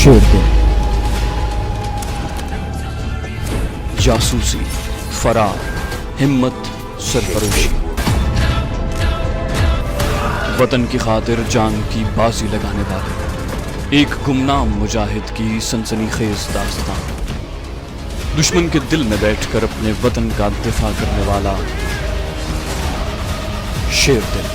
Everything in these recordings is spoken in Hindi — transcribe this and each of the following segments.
शेर दिल, जासूसी, फरार, हिम्मत, सरफरोशी, वतन की खातिर जान की बाजी लगाने वाले एक गुमनाम मुजाहिद की सनसनीखेज दास्तान। दुश्मन के दिल में बैठकर अपने वतन का दिफा करने वाला शेर दिल।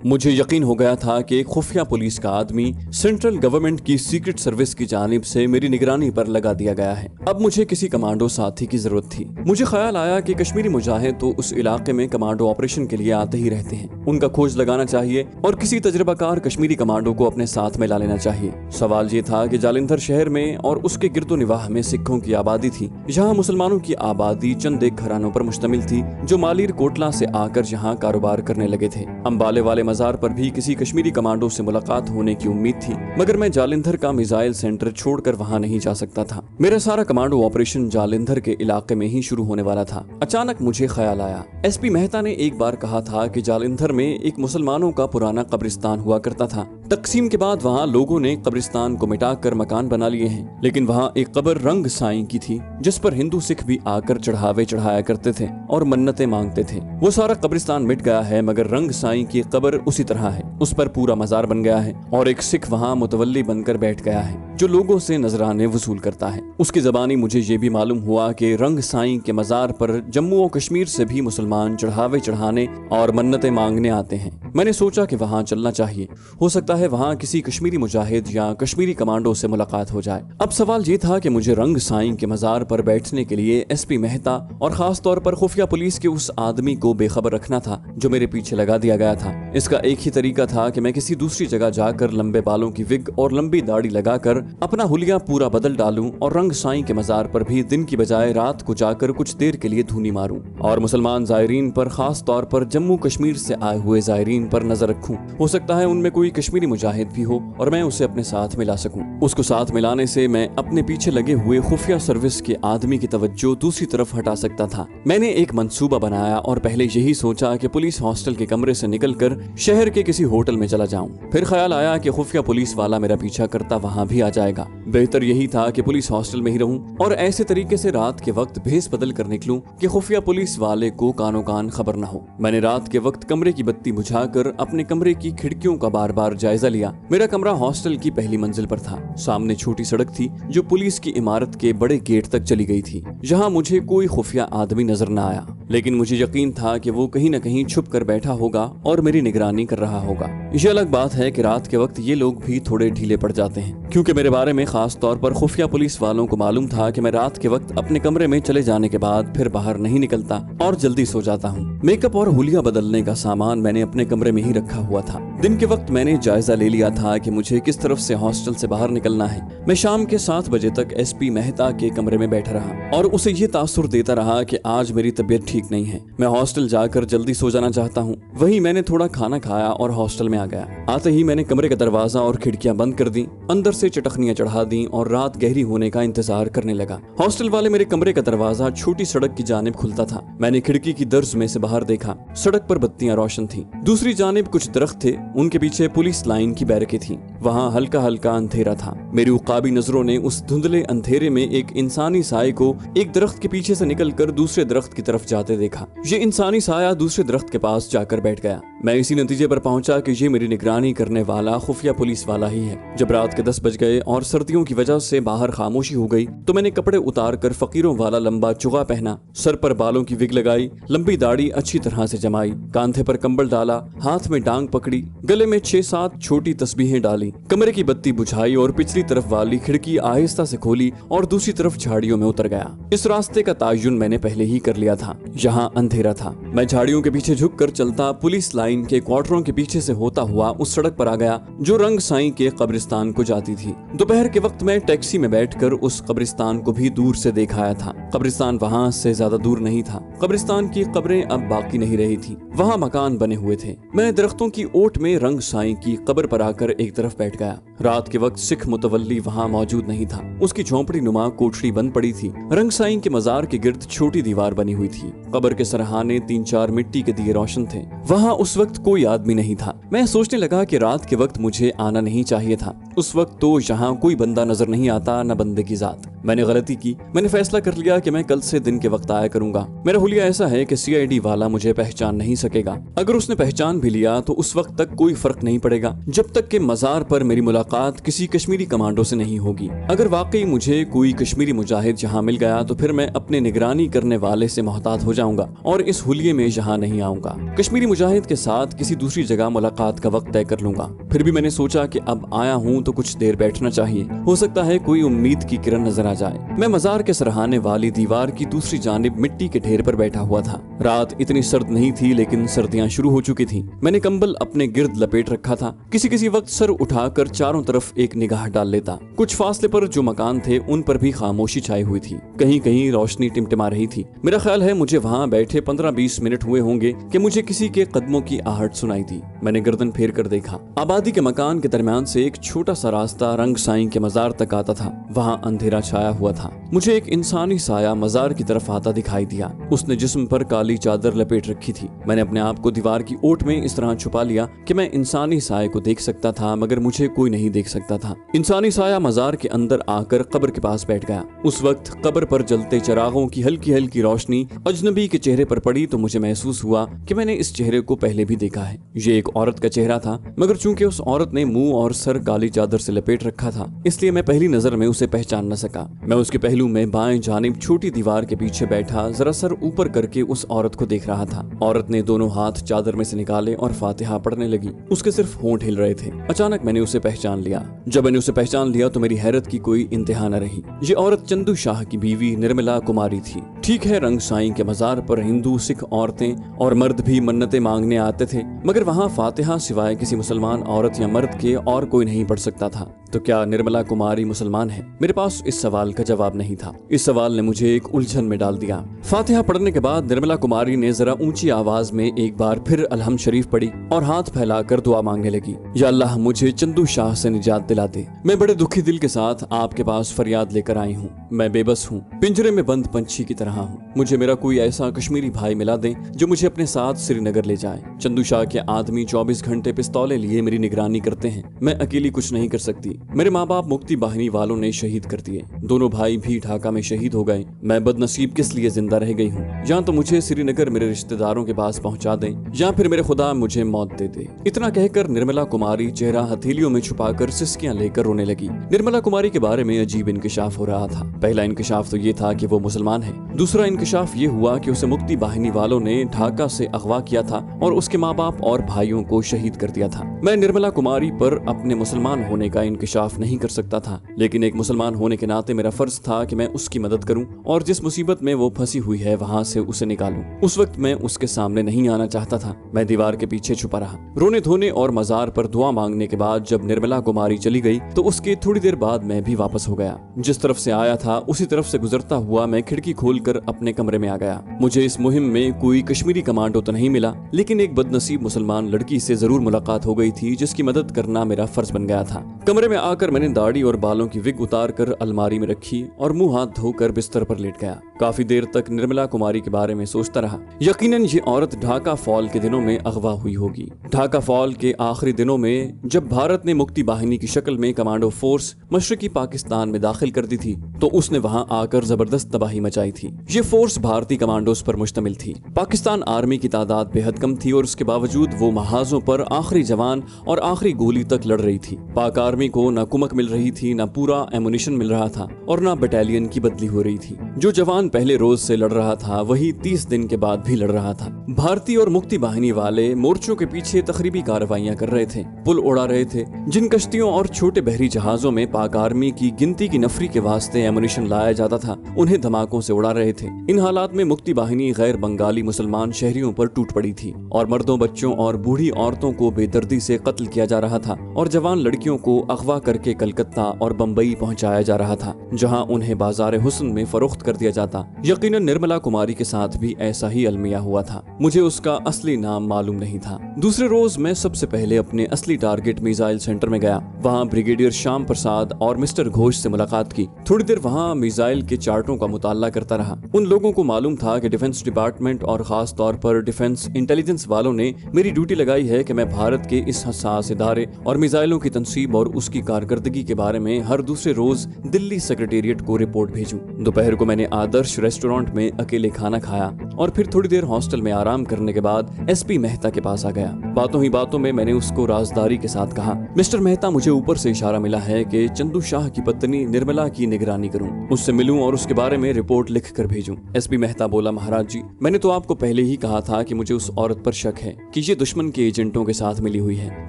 मुझे यकीन हो गया था कि एक खुफिया पुलिस का आदमी सेंट्रल गवर्नमेंट की सीक्रेट सर्विस की जानिब से मेरी निगरानी पर लगा दिया गया है। अब मुझे किसी कमांडो साथी की जरूरत थी। मुझे ख्याल आया कि कश्मीरी मुजाहिद तो उस इलाके में कमांडो ऑपरेशन के लिए आते ही रहते हैं। उनका खोज लगाना चाहिए और किसी तजर्बाकार कश्मीरी कमांडो को अपने साथ में ला लेना चाहिए। सवाल ये था कि जालंधर शहर में और उसके गिरदोनिवाह में सिखों की आबादी थी। यहाँ मुसलमानों की आबादी चंद एक घरानों पर मुश्तमिल थी जो मालिर कोटला से आकर यहाँ कारोबार करने लगे थे। अंबाले वाले मजार पर भी किसी कश्मीरी कमांडो से मुलाकात होने की उम्मीद थी, मगर मैं जालंधर का मिसाइल सेंटर छोड़कर वहां नहीं जा सकता था। मेरा सारा कमांडो ऑपरेशन जालंधर के इलाके में ही शुरू होने वाला था। अचानक मुझे ख्याल आया, एसपी मेहता ने एक बार कहा था कि जालंधर में एक मुसलमानों का पुराना कब्रिस्तान हुआ करता था। तकसीम के बाद वहाँ लोगों ने कब्रिस्तान को मिटाकर मकान बना लिए हैं, लेकिन वहाँ एक कब्र रंग साईं की थी जिस पर हिंदू सिख भी आकर चढ़ावे चढ़ाया करते थे और मन्नतें मांगते थे। वो सारा कब्रिस्तान मिट गया है, मगर रंग साईं की कब्र उसी तरह है। उस पर पूरा मजार बन गया है और एक सिख वहाँ मुतवल्ली बनकर बैठ गया है जो लोगों से नजराने वसूल करता है। उसकी जबानी मुझे ये भी मालूम हुआ कि रंग साईं के मजार पर जम्मू और कश्मीर से भी मुसलमान चढ़ावे चढ़ाने और मन्नतें मांगने आते हैं। मैंने सोचा कि वहाँ चलना चाहिए, हो सकता है वहाँ किसी कश्मीरी मुजाहिद या कश्मीरी कमांडो से मुलाकात हो जाए। अब सवाल ये था कि मुझे रंग साईं के मजार पर बैठने के लिए एसपी मेहता और खास तौर पर खुफिया पुलिस के उस आदमी को बेखबर रखना था जो मेरे पीछे लगा दिया गया था। इसका एक ही तरीका था कि मैं किसी दूसरी जगह जाकर लंबे बालों की विग और लंबी दाढ़ी लगाकर अपना हुलिया पूरा बदल डालूं और रंग साईं के मजार पर भी दिन की बजाय रात को जाकर कुछ देर के लिए धूनी मारूं और मुसलमान जायरीन पर, खास तौर पर जम्मू कश्मीर से आए हुए जायरीन पर नजर रखूं। हो सकता है उनमें कोई कश्मीरी मुजाहिद भी हो और मैं उसे अपने साथ मिला सकूं। उसको साथ मिलाने से मैं अपने पीछे लगे हुए खुफिया सर्विस के आदमी की तवज्जो दूसरी तरफ हटा सकता था। मैंने एक मंसूबा बनाया और पहले यही सोचा कि पुलिस हॉस्टल के कमरे से निकलकर शहर के किसी होटल में चला जाऊं। फिर ख्याल आया कि खुफिया पुलिस वाला मेरा पीछा करता वहां भी आ जाएगा। बेहतर यही था कि पुलिस हॉस्टल में ही रहूं और ऐसे तरीके से रात के वक्त भेस बदल कर निकलूं कि खुफिया पुलिस वाले को कानो कान खबर न हो। मैंने रात के वक्त कमरे की बत्ती बुझाकर अपने कमरे की खिड़कियों का बार बार जायजा लिया। मेरा कमरा हॉस्टल की पहली मंजिल पर था। सामने छोटी सड़क थी जो पुलिस की इमारत के बड़े गेट तक चली गई थी। जहाँ मुझे कोई खुफिया आदमी नजर न आया, लेकिन मुझे यकीन था कि वो कहीं न कहीं छुप कर बैठा होगा और मेरी निगरानी कर रहा होगा। ये अलग बात है कि रात के वक्त ये लोग भी थोड़े ढीले पड़ जाते हैं, क्योंकि मेरे बारे में खास तौर पर खुफिया पुलिस वालों को मालूम था कि मैं रात के वक्त अपने कमरे में चले जाने के बाद फिर बाहर नहीं निकलता और जल्दी सो जाता हूँ। मेकअप और हुलिया बदलने का सामान मैंने अपने कमरे में ही रखा हुआ था। दिन के वक्त मैंने जायजा ले लिया था कि मुझे किस तरफ से हॉस्टल से बाहर निकलना है। मैं शाम के 7 बजे तक एसपी मेहता के कमरे में बैठा रहा और उसे ये तासुर देता रहा कि आज मेरी तबीयत ठीक नहीं है, मैं हॉस्टल जाकर जल्दी सो जाना चाहता हूँ। वहीं मैंने थोड़ा खाना खाया और हॉस्टल में आ गया। आते ही मैंने कमरे का दरवाजा और खिड़कियां बंद कर दी, अंदर से चटखनियां चढ़ा दी और रात गहरी होने का इंतजार करने लगा। हॉस्टल वाले मेरे कमरे का दरवाजा छोटी सड़क की जानिब खुलता था। मैंने खिड़की की दर्ज में से बाहर देखा। सड़क पर बत्तियां रोशन थी। दूसरी जानिब कुछ दरख्त थे, उनके पीछे पुलिस लाइन की बैरकें थीं। वहाँ हल्का हल्का अंधेरा था। मेरी उकाबी नजरों ने उस धुंधले अंधेरे में एक इंसानी साये को एक दरख्त के पीछे से निकलकर दूसरे दरख्त की तरफ जाते देखा। ये इंसानी साया दूसरे दरख्त के पास जाकर बैठ गया। मैं इसी नतीजे पर पहुंचा कि ये मेरी निगरानी करने वाला खुफिया पुलिस वाला ही है। जब रात के 10 बज गए और सर्दियों की वजह से बाहर खामोशी हो गई तो मैंने कपड़े उतार कर फकीरों वाला लंबा चुगा पहना, सर पर बालों की विग लगाई, लंबी दाढ़ी अच्छी तरह से जमाई, कांधे पर कंबल डाला, हाथ में डांग पकड़ी, गले में 6-7 छोटी तस्बीहें डाली, कमरे की बत्ती बुझाई और पिछली तरफ वाली खिड़की आहिस्ता से खोली और दूसरी तरफ झाड़ियों में उतर गया। इस रास्ते का तायुन मैंने पहले ही कर लिया था। यहाँ अंधेरा था। मैं झाड़ियों के पीछे झुक कर चलता पुलिस लाइन लाइन के क्वार्टरों के पीछे से होता हुआ उस सड़क पर आ गया जो रंग साईं के कब्रिस्तान को जाती थी। दोपहर के वक्त में टैक्सी में बैठकर उस कब्रिस्तान को भी दूर से देखा आया था। कब्रिस्तान वहाँ से ज्यादा दूर नहीं था। कब्रिस्तान की कब्रें अब बाकी नहीं रही थी, वहाँ मकान बने हुए थे। मैं दरख्तों की ओट में रंग साईं की कब्र पर आकर एक तरफ बैठ गया। रात के वक्त सिख मुतवल्ली वहाँ मौजूद नहीं था। उसकी झोंपड़ी नुमा कोठड़ी बंद पड़ी थी। रंग साईं के मजार के गिर्द छोटी दीवार बनी हुई थी। कब्र के सरहाने 3-4 मिट्टी के दिए रोशन थे। वहाँ उस वक्त कोई आदमी नहीं था। मैं सोचने लगा कि रात के वक्त मुझे आना नहीं चाहिए था। उस वक्त तो यहाँ कोई बंदा नजर नहीं आता, न बंदे की जात। मैंने गलती की। मैंने फैसला कर लिया कि मैं कल से दिन के वक्त आया करूंगा। मेरा हुलिया ऐसा है कि CID वाला मुझे पहचान नहीं सकेगा। अगर उसने पहचान भी लिया तो उस वक्त तक कोई फर्क नहीं पड़ेगा, जब तक कि मजार पर मेरी मुलाकात किसी कश्मीरी कमांडो से नहीं होगी। अगर वाकई मुझे कोई कश्मीरी मुजाहिद यहाँ मिल गया तो फिर मैं अपने निगरानी करने वाले से मोहतात हो जाऊंगा और इस हुलिये में यहाँ नहीं आऊंगा। कश्मीरी मुजाहिद के साथ किसी दूसरी जगह मुलाकात का वक्त तय कर लूंगा। फिर भी मैंने सोचा कि अब आया हूँ तो कुछ देर बैठना चाहिए, हो सकता है कोई उम्मीद की किरण नजर आ जाए। मैं मजार के सरहाने वाली दीवार की दूसरी जानिब मिट्टी के ढेर पर बैठा हुआ था। रात इतनी सर्द नहीं थी, लेकिन सर्दियां शुरू हो चुकी थी। मैंने कंबल अपने गिर्द लपेट रखा था। किसी किसी वक्त सर उठाकर चारों तरफ एक निगाह डाल लेता। कुछ फासले पर जो मकान थे उन पर भी खामोशी छाई हुई थी। कहीं कहीं रोशनी टिमटिमा रही थी। मेरा ख्याल है मुझे वहाँ बैठे 15-20 मिनट हुए होंगे कि मुझे किसी के कदमों की आहट सुनाई दी। मैंने गर्दन फेर कर देखा। आबादी के मकान के दरमियान से एक छोटा सा रास्ता रंग साईं के मजार तक आता था। वहाँ अंधेरा छाया हुआ था। मुझे एक इंसानी साया मजार की तरफ आता दिखाई दिया। उसने जिस्म पर काली चादर लपेट रखी थी। मैंने अपने आप को दीवार की ओट में इस तरह छुपा लिया कि मैं इंसानी साये को देख सकता था, मगर मुझे कोई नहीं देख सकता था। इंसानी साया मजार के अंदर आकर कब्र के पास बैठ गया। उस वक्त कब्र पर जलते चिरागों की हल्की हल्की रोशनी अजनबी के चेहरे पर पड़ी तो मुझे महसूस हुआ कि मैंने इस चेहरे को पहले भी देखा है। ये एक औरत का चेहरा था, मगर चूंकि उस औरत ने मुंह और सर काली चादर से लपेट रखा था, इसलिए मैं पहली नजर में उसे पहचान न सका। मैं उसके पहलू में बाएं जानिब छोटी दीवार के पीछे बैठा जरा सर ऊपर करके उस औरत को देख रहा था। औरत ने दोनों हाथ चादर में से निकाले और फातिहा पढ़ने लगी। उसके सिर्फ होंठ हिल रहे थे। अचानक मैंने उसे पहचान लिया। जब मैंने उसे पहचान लिया तो मेरी हैरत की कोई इंतहा न रही। ये औरत चंदू शाह की बीवी निर्मला कुमारी थी। ठीक है, रंग साईं के मजार पर हिंदू, सिख औरतें और मर्द भी मन्नतें मांगने आते थे, मगर वहाँ फातिहा सिवाय किसी मुसलमान औरत या मर्द के और कोई नहीं पढ़ सकता था। तो क्या निर्मला कुमारी मुसलमान है? मेरे पास इस सवाल का जवाब नहीं था। इस सवाल ने मुझे एक उलझन में डाल दिया। फातिहा पढ़ने के बाद निर्मला कुमारी ने जरा ऊंची आवाज में एक बार फिर अलहम्द शरीफ पढ़ी और हाथ फैलाकर दुआ मांगने लगी। या अल्लाह, मुझे चंदू शाह से निजात दिला दे। मैं बड़े दुखी दिल के साथ आपके पास फरियाद लेकर आई हूँ। मैं बेबस हूँ, पिंजरे में बंद पंछी की तरह हूँ। मुझे मेरा कोई ऐसा कश्मीरी भाई मिला दे जो मुझे अपने साथ श्रीनगर ले जाए। चंदू शाह के आदमी 24 घंटे पिस्तौले लिए मेरी निगरानी करते हैं। मैं अकेली कुछ नहीं कर सकती। मेरे माँ बाप मुक्ति बाहिनी वालों ने शहीद कर दिए। दोनों भाई भी ढाका में शहीद हो गए। मैं बदनसीब किस लिए जिंदा रह गई हूँ? या तो मुझे श्रीनगर मेरे रिश्तेदारों के पास पहुँचा दें, या फिर मेरे खुदा मुझे मौत दे दे। इतना कहकर निर्मला कुमारी चेहरा हथेलियों में छुपाकर सिसकियां लेकर रोने लगी। निर्मला कुमारी के बारे में अजीब इंकशाफ हो रहा था। पहला इंकशाफ तो ये था कि वो मुसलमान है। दूसरा इंकशाफ ये हुआ कि उसे मुक्ति बाहिनी वालों ने ढाका से अगवा किया था और उसके माँ बाप और भाइयों को शहीद कर दिया था। मैं निर्मला कुमारी पर अपने मुसलमान होने का इंकशाफ नहीं कर सकता था, लेकिन एक मुसलमान होने के नाते मेरा फर्ज था कि मैं उसकी मदद करूं और जिस मुसीबत में वो फंसी हुई है वहां से उसे निकालूं। उस वक्त मैं उसके सामने नहीं आना चाहता था। मैं दीवार के पीछे छुपा रहा। रोने धोने और मजार पर दुआ मांगने के बाद जब निर्मला कुमारी चली गई तो उसके थोड़ी देर बाद मैं भी वापस हो गया। जिस तरफ से आया था उसी तरफ से गुजरता हुआ मैं खिड़की खोलकर अपने कमरे में आ गया। मुझे इस मुहिम में कोई कश्मीरी कमांडो तो नहीं मिला, लेकिन एक बदनसीब मुसलमान लड़की से जरूर मुलाकात हो गई थी जिसकी मदद करना मेरा फर्ज बन गया था। कमरे में आकर मैंने दाढ़ी और बालों की विग उतार कर अलमारी में रखी और मुंह हाथ धोकर बिस्तर पर लेट गया। काफी देर तक निर्मला कुमारी के बारे में सोचता रहा। यकीनन ये औरत ढाका फॉल के दिनों में अगवा हुई होगी। ढाका फॉल के आखिरी दिनों में जब भारत ने मुक्ति बाहिनी की शक्ल में कमांडो फोर्स मशरकी पाकिस्तान में दाखिल कर दी थी तो उसने वहां आकर जबरदस्त तबाही मचाई थी। ये फोर्स भारतीय कमांडोज पर मुश्तमिल थी। पाकिस्तान आर्मी की तादाद बेहद कम थी और उसके बावजूद वो महाजों पर आखिरी जवान और आखिरी गोली तक लड़ रही थी। पाक आर्मी को न कुमक मिल रही थी, न पूरा एमुनिशन मिल रहा था और न बटालियन की बदली हो रही थी। जो जवान पहले रोज से लड़ रहा था वही 30 दिन के बाद भी लड़ रहा था। भारतीय और मुक्ति वाहिनी वाले मोर्चों के पीछे तकरीबी कार्रवाइयां कर रहे थे, पुल उड़ा रहे थे। जिन कश्तियों और छोटे बहरी जहाजों में पाक आर्मी की गिनती की नफरी के वास्ते एमुनिशन लाया जाता था, उन्हें धमाकों से उड़ा रहे थे। इन हालात में मुक्ति वाहिनी गैर बंगाली मुसलमान शहरियों पर टूट पड़ी थी और मर्दों, बच्चों और बूढ़ी औरतों को बेदर्दी से कत्ल किया जा रहा था और जवान लड़कियों को अगवा करके कलकत्ता और बम्बई पहुंचाया जा रहा था, जहां उन्हें बाजार हुस्न में फरोख्त कर दिया जाता। यकीनन निर्मला कुमारी के साथ भी ऐसा ही अलमिया हुआ था। मुझे उसका असली नाम मालूम नहीं था। दूसरे रोज मैं सबसे पहले अपने असली टारगेट मिसाइल सेंटर में गया। वहां ब्रिगेडियर श्याम प्रसाद और मिस्टर घोष से मुलाकात की। थोड़ी देर वहां मिसाइल के चार्टों का मुताला करता रहा। उन लोगों को मालूम था कि डिफेंस डिपार्टमेंट और खास तौर पर डिफेंस इंटेलिजेंस वालों ने मेरी ड्यूटी लगाई है कि मैं भारत के इस हसास इदारे और मिसाइलों की तनसीब और उसकी कारकर्दगी के बारे में हर दूसरे रोज दिल्ली सेक्रेटेरिएट को रिपोर्ट भेजूं। दोपहर को मैंने आदर्श रेस्टोरेंट में अकेले खाना खाया और फिर थोड़ी देर हॉस्टल में आराम करने के बाद एसपी मेहता के पास आ गया। बातों ही बातों में मैंने उसको राजदारी के साथ कहा, मिस्टर मेहता, मुझे ऊपर से इशारा मिला है कि चंदू शाह की पत्नी निर्मला की निगरानी करूं, उससे मिलूं और उसके बारे में रिपोर्ट लिख कर भेजूं। एसपी मेहता बोला, महाराज जी, मैंने तो आपको पहले ही कहा था कि मुझे उस औरत पर शक है कि ये दुश्मन के एजेंटों के साथ मिली हुई है।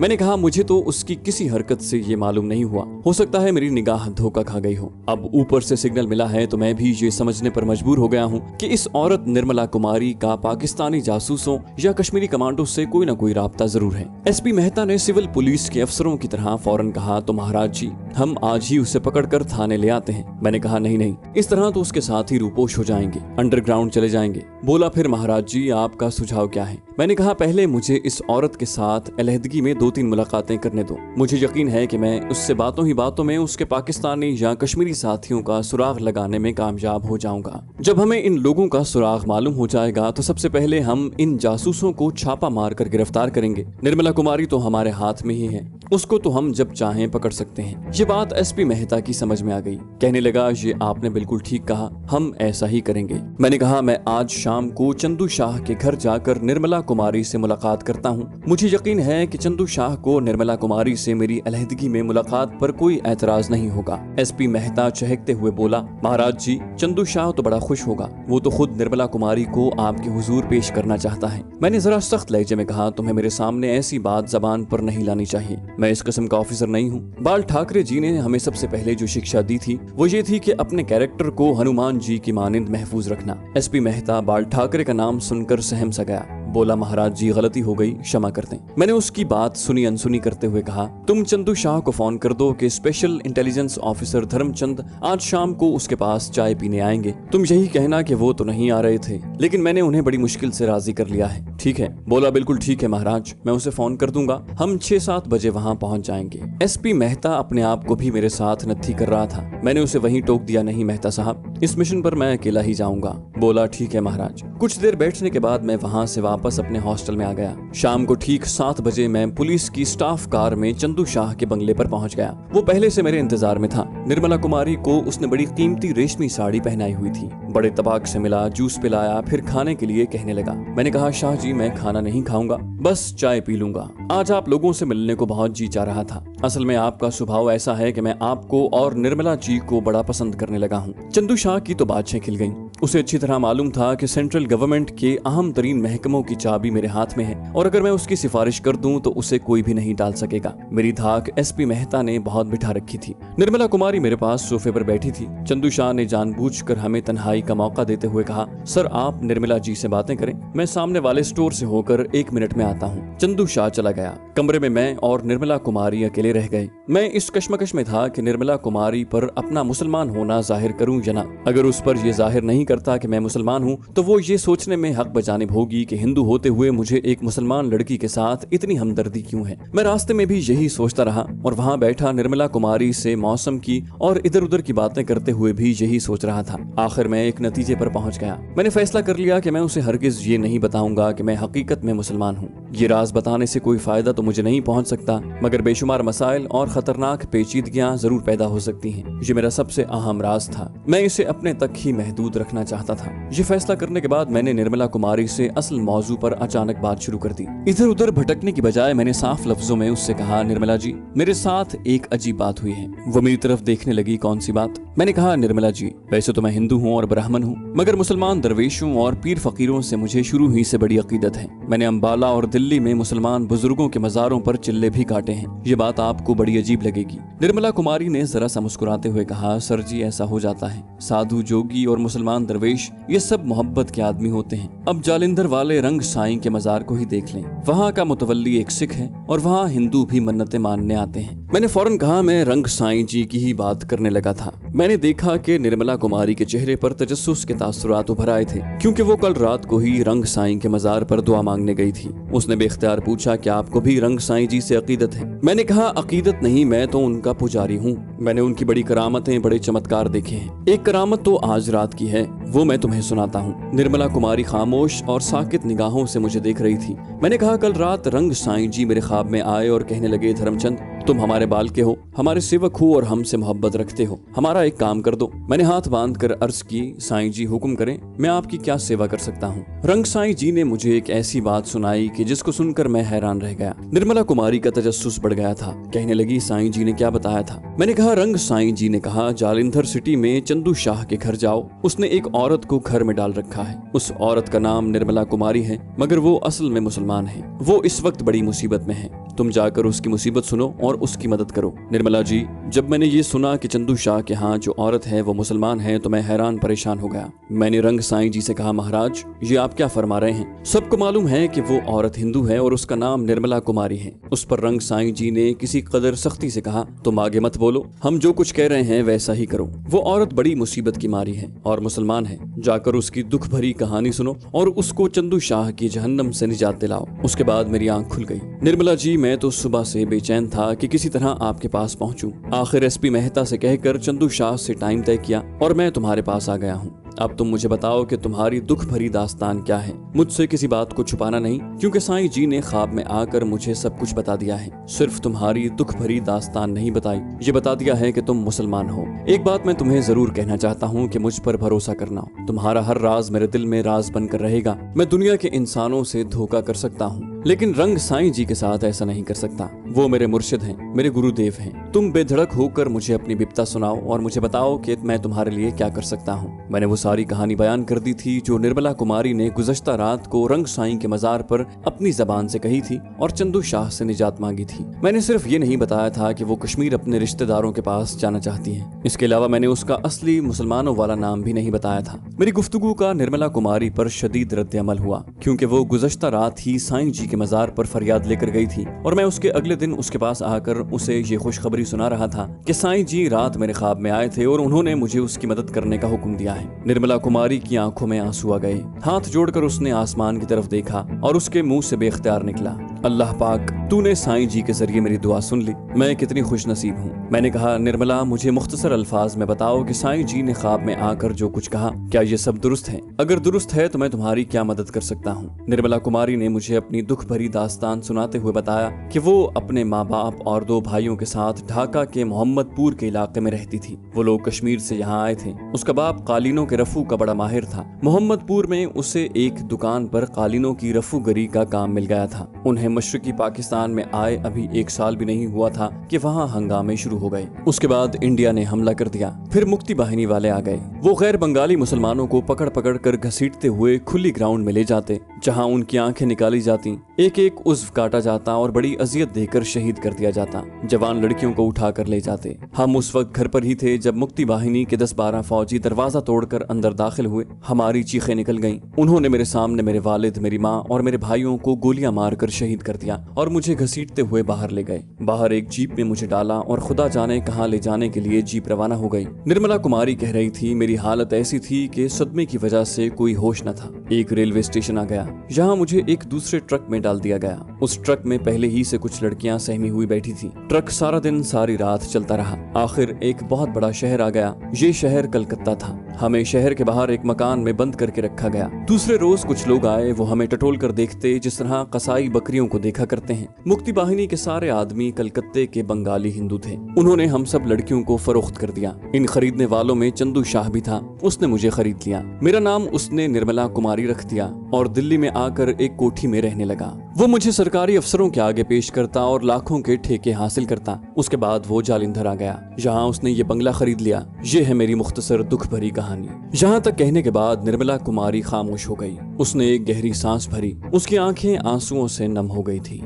मैंने कहा, मुझे तो उसकी किसी हरकत से ये मालूम नहीं हुआ, हो सकता है मेरी निगाह धोखा खा गई हो। अब ऊपर से सिग्नल मिला है तो मैं भी ये समझने पर मजबूर हो गया हूँ कि इस औरत निर्मला कुमारी का पाकिस्तानी जासूसों या कश्मीरी कमांडो से कोई न कोई राब्ता जरूर है। एसपी मेहता ने सिविल पुलिस के अफसरों की तरह फौरन कहा, तो महाराज जी, हम आज ही उसे पकड़कर थाने ले आते हैं। मैंने कहा, नहीं नहीं, इस तरह तो उसके साथ ही रूपोश हो जाएंगे, अंडरग्राउंड चले जाएंगे। बोला, फिर महाराज जी, आपका सुझाव क्या है? मैंने कहा, पहले मुझे इस औरत के साथ अलहदगी में 2-3 मुलाकातें करने दो। मुझे यकीन है कि मैं उससे बातों ही बातों में उसके पाकिस्तानी या कश्मीरी साथियों का सुराग लगाने में कामयाब हो जाऊंगा। जब हमें इन लोगों का सुराग मालूम हो जाएगा तो सबसे पहले हम इन जासूसों को छापा मारकर गिरफ्तार करेंगे। निर्मला कुमारी तो हमारे हाथ में ही है, उसको तो हम जब चाहें पकड़ सकते हैं। ये बात एसपी मेहता की समझ में आ गई। कहने लगा, ये आपने बिल्कुल ठीक कहा, हम ऐसा ही करेंगे। मैंने कहा, मैं आज शाम को चंदू शाह के घर जाकर निर्मला कुमारी से मुलाकात करता हूँ। मुझे यकीन है कि चंदू शाह को निर्मला कुमारी से मेरी अलहदगी में मुलाकात पर कोई एतराज नहीं होगा। एसपी मेहता चहकते हुए बोला, महाराज जी, चंदू शाह तो बड़ा खुश होगा, वो तो खुद निर्मला कुमारी को आपके हुजूर पेश करना चाहता है। मैंने जरा सख्त लहजे में कहा, तुम्हें मेरे सामने ऐसी बात जबान पर नहीं लानी चाहिए, मैं इस किस्म का ऑफिसर नहीं हूँ। बाल ठाकरे जी ने हमें सबसे पहले जो शिक्षा दी थी वो ये थी कि अपने कैरेक्टर को हनुमान जी की मानिंद महफूज रखना। एसपी मेहता बाल ठाकरे का नाम सुनकर सहम सा गया। बोला, महाराज जी, गलती हो गई, क्षमा कर दें। मैंने उसकी बात सुनी अनसुनी करते हुए कहा, तुम चंदू शाह को फोन कर दो कि स्पेशल इंटेलिजेंस ऑफिसर धर्मचंद आज शाम को उसके पास चाय पीने आएंगे। तुम यही कहना कि वो तो नहीं आ रहे थे, लेकिन मैंने उन्हें बड़ी मुश्किल से राजी कर लिया है। ठीक है? बोला, बिल्कुल ठीक है महाराज, मैं उसे फोन कर दूंगा, हम 6-7 बजे वहाँ पहुँच जाएंगे। एसपी मेहता अपने आप को भी मेरे साथ नत्थी कर रहा था। मैंने उसे वहीं टोक दिया, नहीं मेहता साहब, इस मिशन पर मैं अकेला ही जाऊंगा। बोला, ठीक है महाराज। कुछ देर बैठने के बाद मैं वहाँ से वापस अपने हॉस्टल में आ गया। शाम को ठीक 7 बजे मैं पुलिस की स्टाफ कार में चंदू शाह के बंगले पर पहुंच गया। वो पहले से मेरे इंतजार में था। निर्मला कुमारी को उसने बड़ी कीमती रेशमी साड़ी पहनाई हुई थी। बड़े तबाक से मिला, जूस पिलाया, फिर खाने के लिए कहने लगा। मैंने कहा, शाह जी, मैं खाना नहीं खाऊंगा, बस चाय पी लूंगा। आज आप लोगों से मिलने को बहुत जी चाह रहा था। असल में आपका स्वभाव ऐसा है कि मैं आपको और निर्मला जी को बड़ा पसंद करने लगा हूँ। चंदू शाह की तो बातें खिल गईं। उसे अच्छी तरह मालूम था कि सेंट्रल गवर्नमेंट के अहम तरीन महकमों की चाबी मेरे हाथ में है और अगर मैं उसकी सिफारिश कर दूं तो उसे कोई भी नहीं डाल सकेगा। मेरी धाक एसपी मेहता ने बहुत बिठा रखी थी। निर्मला कुमारी मेरे पास सोफे पर बैठी थी। चंदू शाह ने जानबूझकर हमें तन्हाई का मौका देते हुए कहा, सर, आप निर्मला जी से बातें करें, मैं सामने वाले स्टोर से होकर 1 मिनट में आता हूँ। चंदू शाह चला गया। कमरे में मैं और निर्मला कुमारी अकेले रह गए। मैं इस कश्मकश में था कि निर्मला कुमारी पर अपना मुसलमान होना जाहिर करूं या ना। अगर उस पर यह जाहिर नहीं करता कि मैं मुसलमान हूं तो वो ये सोचने में हक बजानिब होगी कि हिंदू होते हुए मुझे एक मुसलमान लड़की के साथ इतनी हमदर्दी क्यों है। मैं रास्ते में भी यही सोचता रहा और वहाँ बैठा निर्मला कुमारी से मौसम की और इधर उधर की बातें करते हुए भी यही सोच रहा था। आखिर मैं एक नतीजे पर पहुंच गया। मैंने फैसला कर लिया कि मैं उसे हरगिज ये नहीं बताऊंगा कि मैं हकीकत में मुसलमान हूँ। ये राज बताने से कोई फायदा तो मुझे नहीं पहुंच सकता, मगर बेशुमार मसाइल और खतरनाक पेचीदगियां जरूर पैदा हो सकती हैं। ये मेरा सबसे अहम राज था। मैं इसे अपने तक ही महदूद रखना करना चाहता था। ये फैसला करने के बाद मैंने निर्मला कुमारी से असल मौजू पर अचानक बात शुरू कर दी। इधर उधर भटकने की बजाय मैंने साफ लफ्जों में उससे कहा, निर्मला जी, मेरे साथ एक अजीब बात हुई है। वो मेरी तरफ देखने लगी। कौन सी बात? मैंने कहा, निर्मला जी, वैसे तो मैं हिंदू हूँ और ब्राह्मण हूँ, मगर मुसलमान दरवेशों और पीर फकीरों से मुझे शुरू ही से बड़ी अकीदत है। मैंने अम्बाला और दिल्ली में मुसलमान बुजुर्गों के मजारों पर चिल्ले भी काटे हैं। ये बात आपको बड़ी अजीब लगेगी। निर्मला कुमारी ने जरा सा मुस्कुराते हुए कहा, सर जी, ऐसा हो जाता है। साधु, जोगी और मुसलमान दरवेश ये सब मोहब्बत के आदमी होते हैं। अब जालिंधर वाले रंग साईं के मजार को ही देख लें। वहाँ का मुतवल्ली एक सिख है और वहाँ हिंदू भी मन्नतें मानने आते हैं। मैंने फौरन कहा, मैं रंग साईं जी की ही बात करने लगा था। मैंने देखा कि निर्मला कुमारी के चेहरे पर तजस्सुस के तासुरात उभर आए थे, क्योंकि वो कल रात को ही रंग साईं के मजार पर दुआ मांगने गई थी। उसने बेख्तियार पूछा, क्या आपको भी रंग साईं जी से अकीदत है? मैंने कहा, अकीदत नहीं, मैं तो उनका पुजारी हूँ। मैंने उनकी बड़ी करामतें, बड़े चमत्कार देखे हैं। एक करामत तो आज रात की है, वो मैं तुम्हें सुनाता हूँ। निर्मला कुमारी खामोश और साकित निगाहों से मुझे देख रही थी। मैंने कहा, कल रात रंग साईं जी मेरे ख्वाब में आए और कहने लगे, धर्मचंद, तुम हमारे बाल के हो, हमारे सेवक हो और हमसे मोहब्बत रखते हो, हमारा एक काम कर दो। मैंने हाथ बांध कर अर्ज की, साईं जी हुक्म करें, मैं आपकी क्या सेवा कर सकता हूँ? रंग साईं जी ने मुझे एक ऐसी बात सुनाई कि जिसको सुनकर मैं हैरान रह गया। निर्मला कुमारी का तजस्सुस बढ़ गया था। कहने लगी, साईं जी ने क्या बताया था? मैंने कहा, रंग साईं जी ने कहा, जालिंधर सिटी में चंदू शाह के घर जाओ, उसने एक औरत को घर में डाल रखा है। उस औरत का नाम निर्मला कुमारी है, मगर वो असल में मुसलमान है। वो इस वक्त बड़ी मुसीबत में है। तुम जाकर उसकी मुसीबत सुनो और उसकी मदद करो। निर्मला जी, जब मैंने ये सुना कि चंदू शाह के यहाँ जो औरत है वो मुसलमान है, तो मैं हैरान परेशान हो गया। मैंने रंग साईं जी से कहा, महाराज, ये आप क्या फरमा रहे हैं? सबको मालूम है कि वो औरत हिंदू है और उसका नाम निर्मला कुमारी है। उस पर रंग साईं जी ने किसी कदर सख्ती से कहा, तुम आगे मत बोलो, हम जो कुछ कह रहे हैं वैसा ही करो। वो औरत बड़ी मुसीबत की मारी है और मुसलमान है। जाकर उसकी दुख भरी कहानी सुनो और उसको चंदू शाह की जहन्नम से निजात दिलाओ। उसके बाद मेरी आंख खुल गई। निर्मला जी, मैं तो सुबह से बेचैन था कि किसी तरह आपके पास पहुंचूं। आखिर एसपी मेहता से कहकर चंदू शाह से टाइम तय किया और मैं तुम्हारे पास आ गया हूँ। अब तुम मुझे बताओ कि तुम्हारी दुख भरी दास्तान क्या है। मुझसे किसी बात को छुपाना नहीं, क्योंकि साईं जी ने ख्वाब में आकर मुझे सब कुछ बता दिया है। सिर्फ तुम्हारी दुख भरी दास्तान नहीं बताई, ये बता दिया है कि तुम मुसलमान हो। एक बात मैं तुम्हें जरूर कहना चाहता हूँ कि मुझ पर भरोसा करना। तुम्हारा हर राज मेरे दिल में राज बनकर रहेगा। मैं दुनिया के इंसानों से धोखा कर सकता हूँ, लेकिन रंग साईं जी के साथ ऐसा नहीं कर सकता। वो मेरे मुर्शिद हैं, मेरे गुरुदेव हैं। तुम बेधड़क होकर मुझे अपनी बिपता सुनाओ और मुझे बताओ कि मैं तुम्हारे लिए क्या कर सकता हूँ। मैंने वो सारी कहानी बयान कर दी थी जो निर्मला कुमारी ने गुज़श्ता रात को रंग साईं के मजार पर अपनी जबान से कही थी और चंदू शाह से निजात मांगी थी। मैंने सिर्फ ये नहीं बताया था कि वो कश्मीर अपने रिश्तेदारों के पास जाना चाहती है। इसके अलावा मैंने उसका असली मुसलमानों वाला नाम भी नहीं बताया था। मेरी गुफ्तगू का निर्मला कुमारी पर शदीद रद्द अमल हुआ, क्योंकि वो गुज़श्ता रात ही साईं जी के मजार पर फरियाद लेकर गई थी और मैं उसके अगले दिन उसके पास आकर उसे ये खुशखबरी सुना रहा था कि साईं जी रात मेरे ख्वाब में आए थे और उन्होंने मुझे उसकी मदद करने का हुक्म दिया है। निर्मला कुमारी की आंखों में आंसू आ गए। हाथ जोड़कर उसने आसमान की तरफ देखा और उसके मुंह से बेख्तियार निकला, अल्लाह पाक, तूने साईं जी के जरिए मेरी दुआ सुन ली। मैं कितनी खुश नसीब हूँ। मैंने कहा, निर्मला, मुझे मुख्तसर अल्फाज में बताओ कि साईं जी ने ख्वाब में आकर जो कुछ कहा, क्या ये सब दुरुस्त है? अगर दुरुस्त है तो मैं तुम्हारी क्या मदद कर सकता हूँ? निर्मला कुमारी ने मुझे अपनी दुख भरी दास्तान सुनाते हुए बताया कि वो अपने माँ बाप और 2 भाइयों के साथ ढाका के मोहम्मदपुर के इलाके में रहती थी। वो लोग कश्मीर से यहाँ आए थे। उसका बाप कालीनों के रफू का बड़ा माहिर था। मोहम्मदपुर में उसे एक दुकान पर कालीनों की रफूगरी का काम मिल गया था। उन्हें मशरकी पाकिस्तान में आए अभी 1 साल भी नहीं हुआ था कि वहाँ हंगामे शुरू हो गए। उसके बाद इंडिया ने हमला कर दिया। फिर मुक्ति बाहिनी वाले आ गए। वो गैर बंगाली मुसलमानों को पकड़ पकड़ कर घसीटते हुए खुली ग्राउंड में ले जाते, जहाँ उनकी आंखें निकाली जाती, एक एक उज़्व काटा जाता और बड़ी अजियत देकर शहीद कर दिया जाता। जवान लड़कियों को उठा कर ले जाते। हम उस वक्त घर पर ही थे जब मुक्ति बाहिनी के 10-12 फौजी दरवाजा तोड़कर अंदर दाखिल हुए। हमारी चीखें निकल गईं। उन्होंने मेरे सामने मेरे वालिद, मेरी माँ और मेरे भाइयों को गोलियां मारकर शहीद कर दिया और मुझे घसीटते हुए बाहर ले गए। बाहर एक जीप में मुझे डाला और खुदा जाने कहाँ ले जाने के लिए जीप रवाना हो गई। निर्मला कुमारी कह रही थी, मेरी हालत ऐसी थी कि सदमे की वजह से कोई होश न था। एक रेलवे स्टेशन आ गया, जहाँ मुझे एक दूसरे ट्रक में डाल दिया गया। उस ट्रक में पहले ही से कुछ लड़कियां सहमी हुई बैठी थी। ट्रक सारा दिन सारी रात चलता रहा। आखिर एक बहुत बड़ा शहर आ गया। ये शहर कलकत्ता था। हमें शहर के बाहर एक मकान में बंद करके रखा गया। दूसरे रोज कुछ लोग आए। वो हमें टटोल कर देखते जिस तरह कसाई बकरियों को देखा करते हैं। मुक्ति वाहिनी के सारे आदमी कलकत्ते के बंगाली हिंदू थे। उन्होंने हम सब लड़कियों को फरोख्त कर दिया। इन खरीदने वालों में चंदू शाह भी था। उसने मुझे खरीद लिया। मेरा नाम उसने निर्मला कुमारी रख दिया और दिल्ली में आकर एक कोठी में रहने लगा। वो मुझे सरकारी अफसरों के आगे पेश करता और लाखों के ठेके हासिल करता। उसके बाद वो जालिंधर आ गया, जहाँ उसने ये बंगला खरीद लिया। ये है मेरी मुख्तसर दुख भरी कहानी। यहाँ तक कहने के बाद निर्मला कुमारी खामोश हो गई। उसने एक गहरी सांस भरी। उसकी आंखें आंसुओं से नम हो गई थी।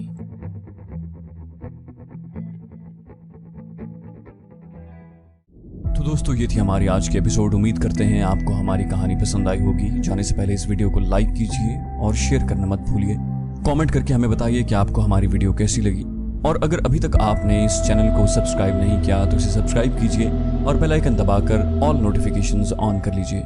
तो दोस्तों, ये थी हमारी आज की एपिसोड। उम्मीद करते हैं आपको हमारी कहानी पसंद आई होगी। जाने से पहले इस वीडियो को लाइक कीजिए और शेयर करना मत भूलिए। कमेंट करके हमें बताइए कि आपको हमारी वीडियो कैसी लगी। और अगर अभी तक आपने इस चैनल को सब्सक्राइब नहीं किया तो इसे सब्सक्राइब कीजिए और बेल आइकन दबाकर ऑल नोटिफिकेशंस ऑन कर लीजिए।